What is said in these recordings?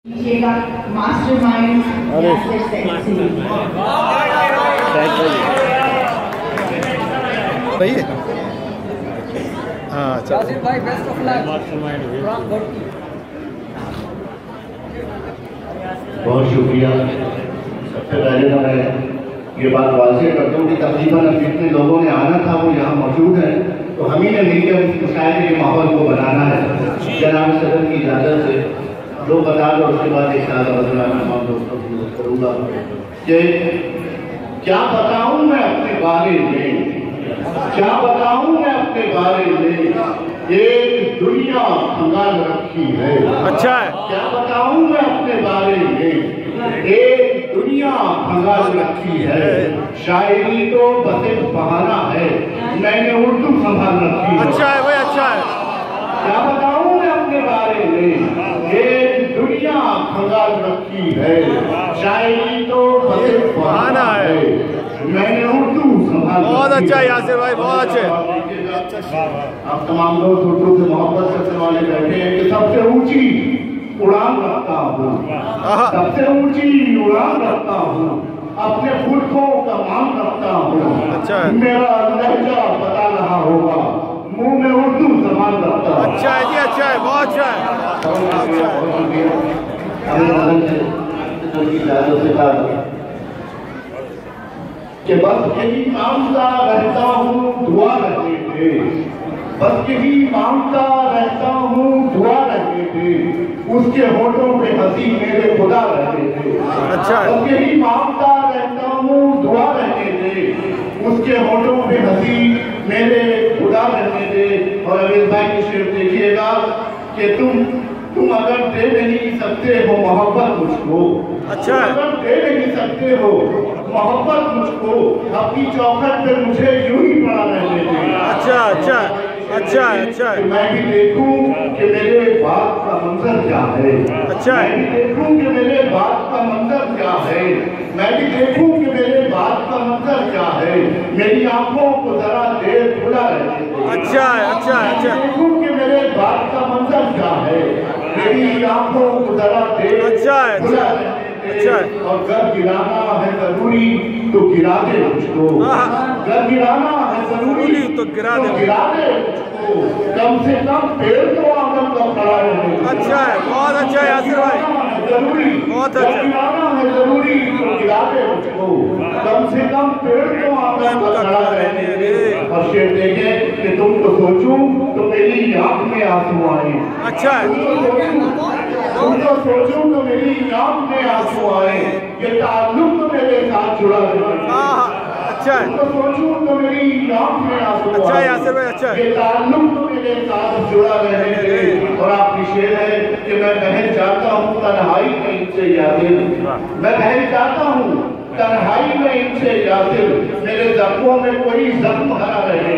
Mastermind सही है। हाँ चलो भाई, बेस्ट ऑफ लक। बहुत शुक्रिया। सबसे पहले तो मैं ये बात वाज़ेह करता हूँ कि तकरीबन अब जितने लोगों ने आना था वो यहाँ मौजूद हैं, तो हम ही ने मिलकर उस मुशायरे के माहौल को बनाना है। जनाब सदर की इजाज़त से दो बता और उसके बाद एक साथ तमाम दोस्तों को करूँगा कि क्या बताऊँ मैं अपने बारे में, क्या बताऊँ मैं अपने बारे में। एक दुनिया खंगाल रखी है। अच्छा है। क्या बताऊँ मैं अपने बारे में, एक दुनिया खंगाल रखी है। शायरी तो बस एक बहाना है, मैंने उर्दू संभाल रखी है। अच्छा है भाई, अच्छा है। क्या बताऊँ मैं अपने बारे में, एक दुनिया खंगाल रखी है। शायरी तो बस एक बहाना है, मैंने उर्दू संभाल। बहुत अच्छा है यासिर भाई, बहुत अच्छे। आप तमाम लोग उर्दू से मोहब्बत करने वाले बैठे हैं कि सबसे ऊंची उड़ान रखता हूँ, सबसे ऊंची उड़ान रखता हूँ, अपने पुरखों का मान रखता हूँ। अच्छा है। मेरा लहजा बता रहा होगा, मुंह में उर्दू जबान रखता हूँ। अच्छा है जी, अच्छा है, बहुत अच्छा है, अच्छा है। कि बस यही मांगता रहता हूँ दुआ रहे थे, बस यही मांगता रहता हूँ दुआ रहे थे, उसके होठों पे हंसी मेरे खुदा रहे थे। अच्छा है। बस यही मांगता रहता हूँ दुआ रहे थे, उसके होठों पे हंसी मेरे खुदा रहे थे। और अमीर भाई की शेर देखिएगा कि तुम अगर दे नहीं सकते हो मोहब्बत मुझको, अच्छा है। अगर दे नहीं सकते हो मोहब्बत मुझको, अपनी चौखट पे मुझे यूं ही पड़ा रहने दे। अच्छा अच्छा अच्छा अच्छा है। मैं भी देखूं कि मेरे बात का मंजर क्या है। अच्छा है। मैं भी देखूं कि मेरे बात का मंजर क्या है, मैं भी देखूं कि मेरे बात का मंजर क्या है। मेरी आंखों को जरा देर खुला रहने दे। अच्छा है, अच्छा है, अच्छा। देखूं कि मेरे बात का मंजर क्या है, मेरी आंखों को जरा देर अच्छा है, खुला रहने दे। अच्छा है। और घर गिराना है जरूरी तो गिरा दे मुझको, घर गिराना है जरूरी तो गिरा दे मुझको, कम से कम पेड़ तो आंगन का खड़ा रहे। अच्छा है, बहुत अच्छा है यासिर भाई, जरूरी बहुत अच्छा। गिराना है जरूरी तो गिरा दे मुझको, कम से कम पेड़ तो आंगन का खड़ा रहने दे। और शेर देखे कि तुमको सोचूं तो मेरी आंख में आंसू आए। अच्छा है। तुमको सोचूं तो मेरी आंख में आंसू आए, ये ताल्लुक तो मेरे साथ जुड़ा है। अच्छा है। तुमको सोचूं तो मेरी आंख में आंसू आए। अच्छा है यासिर भाई, अच्छा है। ये ताल्लुक तो मेरे साथ जुड़ा रहने दे। और आपकी शेर है कि मैं बहन चाहता हूँ तन्हाई में इनसे यादिल, मैं बहन चाहता हूँ तन्हाई में इनसे यादिल, मेरे जख्मों में कोई जख्म हरा रहे।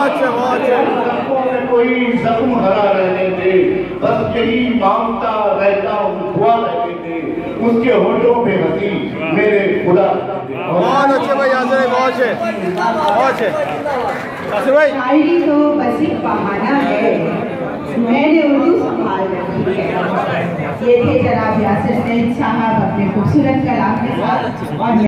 अच्छा, बहुत अच्छा। जख्मों में कोई जख्म हरा रहने दे, बस यही मांगता रहता हूँ दुआ रहने दे, उसके होठों पे हंसी मेरे खुदा। बहुत अच्छे भाई यासिर भाई, बहुत अच्छे, बहुत अच्छे यासिर भाई। शायरी तो बस एक बहाना है, मैंने उर्दू संभाल रखी है। ये थे जनाब यासिर सैयद साहब अपने खूबसूरत कलाम के साथ। और